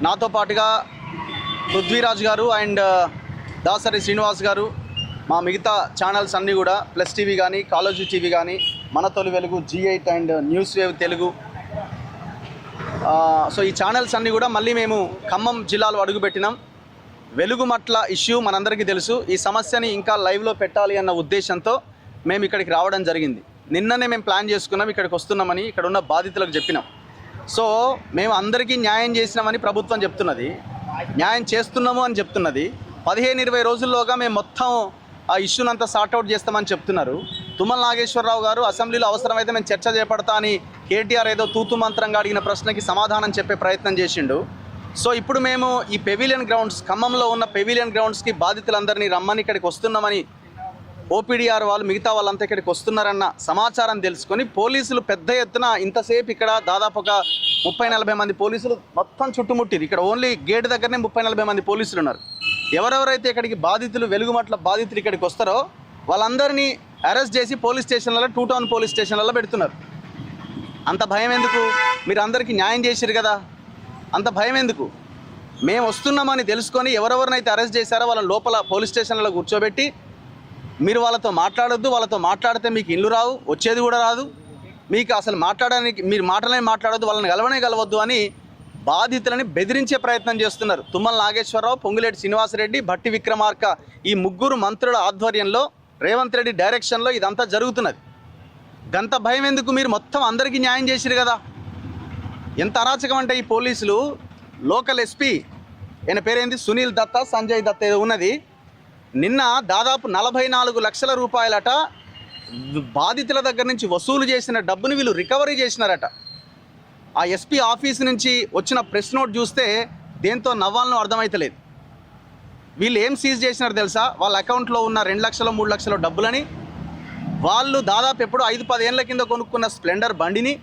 నాతో పాటుగా పృథ్వీరాజ్ గారు అండ్ దాసరి శ్రీనివాస్ గారు, మా మిగతా ఛానల్స్ అన్నీ కూడా ప్లస్ టీవీ కానీ, కాలేజీ టీవీ కానీ, మన తొలి వెలుగు, G8 and news wave Telugu, so ఈ ఛానల్స్ అన్నీ కూడా మళ్ళీ మేము ఖమ్మం జిల్లాలో అడుగుపెట్టినాం. వెలుగుమట్ల ఇష్యూ మనందరికీ తెలుసు. ఈ సమస్యని ఇంకా లైవ్లో పెట్టాలి అన్న ఉద్దేశంతో మేము ఇక్కడికి రావడం జరిగింది. నిన్ననే మేము ప్లాన్ చేసుకున్నాం, ఇక్కడికి వస్తున్నామని ఇక్కడ ఉన్న బాధితులకు చెప్పినాం. సో మేము అందరికీ న్యాయం చేసినామని ప్రభుత్వం చెప్తున్నది, న్యాయం చేస్తున్నాము అని చెప్తున్నది. 15-20 రోజుల్లోగా మేము మొత్తం ఆ ఇష్యూనంతా సార్ట్అవుట్ చేస్తామని చెప్తున్నారు. తుమ్మల నాగేశ్వరరావు గారు అసెంబ్లీలో అవసరమైతే మేము చర్చ చేపడతా అని కేటీఆర్ ఏదో తూతు మంత్రంగా అడిగిన ప్రశ్నకి సమాధానం చెప్పే ప్రయత్నం చేసిండు. సో ఇప్పుడు మేము ఈ పెవిలియన్ గ్రౌండ్స్, ఖమ్మంలో ఉన్న పెవిలియన్ గ్రౌండ్స్కి బాధితులందరినీ రమ్మని ఇక్కడికి వస్తున్నామని ఓపీడీఆర్ వాళ్ళు, మిగతా వాళ్ళంతా ఇక్కడికి వస్తున్నారన్న సమాచారం తెలుసుకొని పోలీసులు పెద్ద ఎత్తున ఇంతసేపు ఇక్కడ దాదాపు ఒక 30-40 మంది పోలీసులు మొత్తం చుట్టుముట్టిరు. ఇక్కడ ఓన్లీ గేట్ దగ్గరనే 30-40 మంది పోలీసులు ఉన్నారు. ఎవరెవరైతే ఇక్కడికి బాధితులు, వెలుగుమట్ల బాధితులు ఇక్కడికి వస్తారో వాళ్ళందరినీ అరెస్ట్ చేసి పోలీస్ స్టేషన్లలో, 2 టౌన్ పోలీస్ స్టేషన్లలో పెడుతున్నారు. అంత భయం ఎందుకు? మీరు అందరికీ న్యాయం చేసిరు కదా, అంత భయం ఎందుకు? మేము వస్తున్నామని తెలుసుకొని ఎవరెవరినైతే అరెస్ట్ చేశారో వాళ్ళని లోపల పోలీస్ స్టేషన్లలో కూర్చోబెట్టి మీరు వాళ్ళతో మాట్లాడొద్దు, వాళ్ళతో మాట్లాడితే మీకు ఇల్లు రావు, వచ్చేది కూడా రాదు, మీకు అసలు మాట్లాడడానికి మీరు మాట్లాడొద్దు, వాళ్ళని కలవద్దు అని బాధితులని బెదిరించే ప్రయత్నం చేస్తున్నారు. తుమ్మల నాగేశ్వరరావు, పొంగులేటి శ్రీనివాసరెడ్డి, భట్టి విక్రమార్క, ఈ 3 మంత్రుల ఆధ్వర్యంలో, రేవంత్ రెడ్డి డైరెక్షన్లో ఇదంతా జరుగుతున్నది. గంత భయం ఎందుకు? మీరు మొత్తం అందరికీ న్యాయం చేసిరు కదా. ఎంత అరాచకం అంటే ఈ పోలీసులు, లోకల్ ఎస్పీ ఆయన పేరేంది, సునీల్ దత్తా, సంజయ్ దత్తా ఏదో ఉన్నది, నిన్న దాదాపు 44 లక్షల రూపాయలట బాధితుల దగ్గర నుంచి వసూలు చేసిన డబ్బుని వీళ్ళు రికవరీ చేసినారట. ఆ ఎస్పీ ఆఫీస్ నుంచి వచ్చిన ప్రెస్ నోట్ చూస్తే దేంతో నవ్వాలనో అర్థమవుతలేదు. వీళ్ళు ఏం సీజ్ చేసినారు తెలుసా? వాళ్ళ అకౌంట్లో ఉన్న 2 లక్షలు 3 లక్షల డబ్బులని, వాళ్ళు దాదాపు ఎప్పుడో 5-10 ఏళ్ళ కింద కొనుక్కున్న స్ప్లెండర్ బండిని,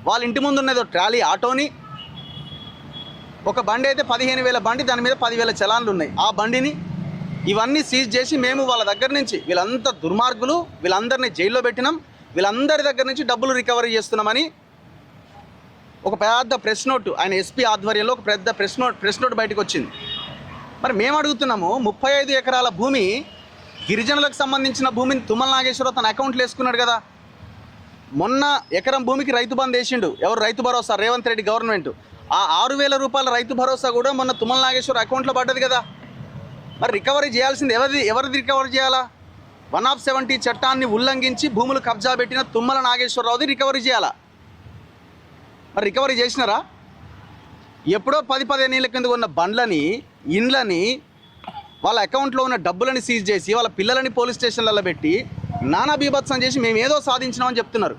వాళ్ళ ఇంటి ముందు ఉన్నదో ట్రాలీ ఆటోని, ఒక బండి అయితే 15,000 బండి, దాని మీద 10,000 చలాన్లు ఉన్నాయి, ఆ బండిని, ఇవన్నీ సీజ్ చేసి మేము వాళ్ళ దగ్గర నుంచి, వీళ్ళంతా దుర్మార్గులు, వీళ్ళందరినీ జైల్లో పెట్టినాం, వీళ్ళందరి దగ్గర నుంచి డబ్బులు రికవరీ చేస్తున్నామని ఒక పెద్ద ప్రెస్ నోట్, ఆయన ఎస్పీ ఆధ్వర్యంలో ఒక పెద్ద ప్రెస్ నోట్ బయటకు వచ్చింది. మరి మేము అడుగుతున్నాము, 35 ఎకరాల భూమి, గిరిజనులకు సంబంధించిన భూమిని తుమ్మల నాగేశ్వరరావు తన అకౌంట్లో వేసుకున్నాడు కదా. మొన్న ఎకరం భూమికి రైతు బంధు వేసిండు ఎవరు? రైతు భరోసా, రేవంత్ రెడ్డి గవర్నమెంట్. ఆ 6,000 రూపాయల రైతు భరోసా కూడా మొన్న తుమ్మల నాగేశ్వరరావు అకౌంట్లో పడ్డది కదా. మరి రికవరీ చేయాల్సింది ఎవరిది రికవరీ చేయాలా? 170 చట్టాన్ని ఉల్లంఘించి భూములు కబ్జా పెట్టిన తుమ్మల నాగేశ్వరరావుది రికవరీ చేయాలా? మరి రికవరీ చేసినారా? ఎప్పుడో 10-15 ఏళ్ళ కింద ఉన్న బండ్లని, ఇండ్లని, వాళ్ళ అకౌంట్లో ఉన్న డబ్బులని సీజ్ చేసి వాళ్ళ పిల్లలని పోలీస్ స్టేషన్లలో పెట్టి నానా బీభత్సం చేసి మేము ఏదో సాధించినామని చెప్తున్నారు.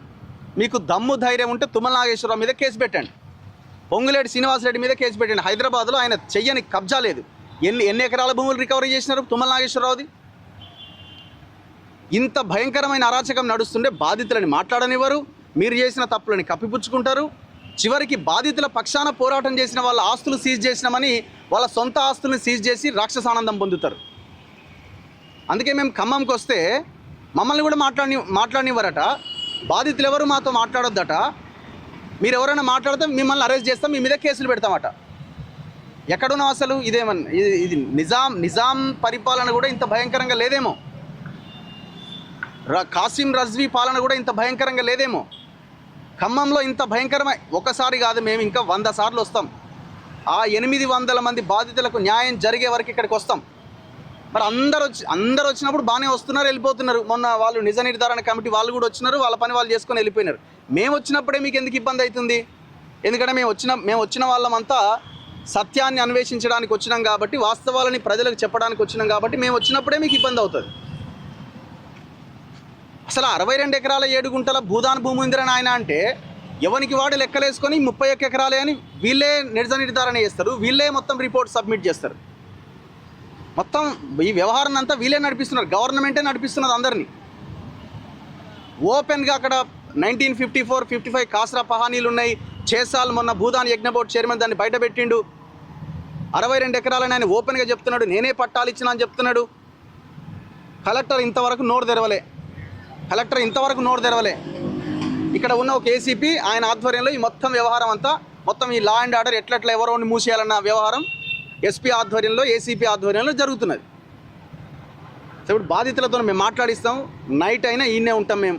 మీకు దమ్ము ధైర్యం ఉంటే తుమ్మల నాగేశ్వరరావు మీద కేసు పెట్టండి, పొంగులేటి శ్రీనివాసరెడ్డి మీద కేసు పెట్టండి. హైదరాబాద్లో ఆయన చెయ్యని కబ్జా లేదు. ఎన్ని ఎకరాల భూములు రికవరీ చేసినారు తుమ్మల నాగేశ్వరరావుది? ఇంత భయంకరమైన అరాచకం నడుస్తుంటే బాధితులని మాట్లాడనివ్వరు, మీరు చేసిన తప్పులని కప్పిపుచ్చుకుంటారు. చివరికి బాధితుల పక్షాన పోరాటం చేసిన వాళ్ళ ఆస్తులు సీజ్ చేసినామని వాళ్ళ సొంత ఆస్తులను సీజ్ చేసి రాక్షసానందం పొందుతారు. అందుకే మేము ఖమ్మంకి వస్తే మమ్మల్ని కూడా మాట్లాడనివ్వరట. బాధితులు ఎవరు మాతో మాట్లాడొద్దట. మీరు ఎవరైనా మాట్లాడితే మిమ్మల్ని అరెస్ట్ చేస్తాం, మీ మీద కేసులు పెడతామట. ఎక్కడున్నాం అసలు? ఇది నిజాం పరిపాలన కూడా ఇంత భయంకరంగా లేదేమో, కాసిం రజ్వీ పాలన కూడా ఇంత భయంకరంగా లేదేమో. ఖమ్మంలో ఇంత భయంకరమై ఒకసారి కాదు, మేము ఇంకా 100 సార్లు వస్తాం. ఆ 800 మంది బాధితులకు న్యాయం జరిగే వరకు ఇక్కడికి వస్తాం. మరి అందరు వచ్చినప్పుడు బాగానే వస్తున్నారు, వెళ్ళిపోతున్నారు. మొన్న వాళ్ళు నిజ నిర్ధారణ కమిటీ వాళ్ళు కూడా వచ్చినారు, వాళ్ళ పని వాళ్ళు చేసుకొని వెళ్ళిపోయినారు. మేము వచ్చినప్పుడే మీకు ఎందుకు ఇబ్బంది అవుతుంది? ఎందుకంటే మేము వచ్చిన వాళ్ళమంతా సత్యాన్ని అన్వేషించడానికి వచ్చినాం కాబట్టి, వాస్తవాలని ప్రజలకు చెప్పడానికి వచ్చినాం కాబట్టి మేము వచ్చినప్పుడే మీకు ఇబ్బంది అవుతుంది. అసలు 62 ఎకరాల 7 గుంటల భూదాన్ భూమి ఉందిరని ఆయన అంటే ఎవరికి వాడు లెక్కలేసుకొని 31 ఎకరాలే అని వీళ్ళే నిజ నిర్ధారణ చేస్తారు, వీళ్ళే మొత్తం రిపోర్ట్ సబ్మిట్ చేస్తారు. మొత్తం ఈ వ్యవహారం అంతా వీళ్ళే నడిపిస్తున్నారు, గవర్నమెంటే నడిపిస్తున్నది అందరినీ. ఓపెన్గా అక్కడ 1954, 55 కాస్రా పహానీలు ఉన్నాయి. చేసాల్ మొన్న భూదాన్ యజ్ఞ బోర్డు చైర్మన్ దాన్ని బయట పెట్టిండు. 62 ఎకరాలని ఆయన ఓపెన్గా చెప్తున్నాడు, నేనే పట్టాలు ఇచ్చినా అని చెప్తున్నాడు. కలెక్టర్ ఇంతవరకు నోరు తెరవలే. ఇక్కడ ఉన్న ఒక ఏసీపీ ఆయన ఆధ్వర్యంలో ఈ మొత్తం వ్యవహారం అంతా మొత్తం ఈ లా అండ్ ఆర్డర్ ఎట్లెట్లా ఎవరో మూసేయాలన్న వ్యవహారం ఎస్పీ ఆధ్వర్యంలో ఏసీపీ ఆధ్వర్యంలో జరుగుతున్నది. సో ఇప్పుడు బాధితులతో మేము మాట్లాడిస్తాం, నైట్ అయినా ఈయనే ఉంటాం, మేము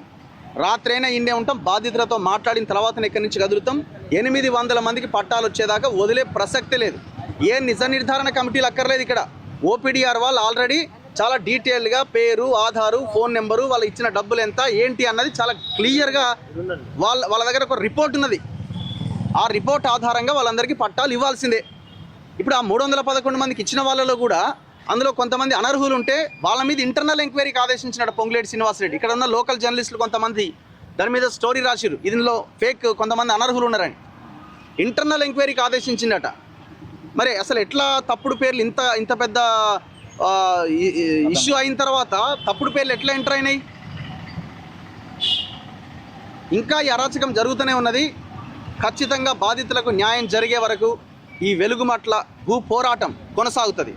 రాత్రి అయినా ఈయనే ఉంటాం. బాధితులతో మాట్లాడిన తర్వాత ఇక్కడి నుంచి కదులుతాం. 800 మందికి పట్టాలు వచ్చేదాకా వదిలే ప్రసక్తే లేదు. ఏ నిజ నిర్ధారణ కమిటీలు అక్కర్లేదు. ఇక్కడ ఓపీడీఆర్ వాళ్ళు ఆల్రెడీ చాలా డీటెయిల్డ్గా పేరు, ఆధారు, ఫోన్ నెంబరు, వాళ్ళు ఇచ్చిన డబ్బులు ఎంత ఏంటి అన్నది చాలా క్లియర్గా వాళ్ళ దగ్గర ఒక రిపోర్ట్ ఉన్నది. ఆ రిపోర్ట్ ఆధారంగా వాళ్ళందరికీ పట్టాలు ఇవ్వాల్సిందే. ఇప్పుడు ఆ 311 మందికి ఇచ్చిన వాళ్ళలో కూడా అందులో కొంతమంది అనర్హులు ఉంటే వాళ్ళ మీద ఇంటర్నల్ ఎంక్వైరీకి ఆదేశించినట్టు పొంగులేటి శ్రీనివాసరెడ్డి. ఇక్కడ ఉన్న లోకల్ జర్నలిస్టులు కొంతమంది దాని మీద స్టోరీ రాసిరు, ఇందులో ఫేక్ కొంతమంది అనర్హులు ఉన్నారని. ఇంటర్నల్ ఎంక్వైరీకి ఆదేశించిందట. మరి అసలు ఎట్లా తప్పుడు పేర్లు ఇంత పెద్ద ఇష్యూ అయిన తర్వాత తప్పుడు పేర్లు ఎట్లా ఎంటర్ అయినాయి? ఇంకా ఈ అరాచకం జరుగుతూనే ఉన్నది. ఖచ్చితంగా బాధితులకు న్యాయం జరిగే వరకు ఈ వెలుగుమట్ల భూ పోరాటం కొనసాగుతుంది.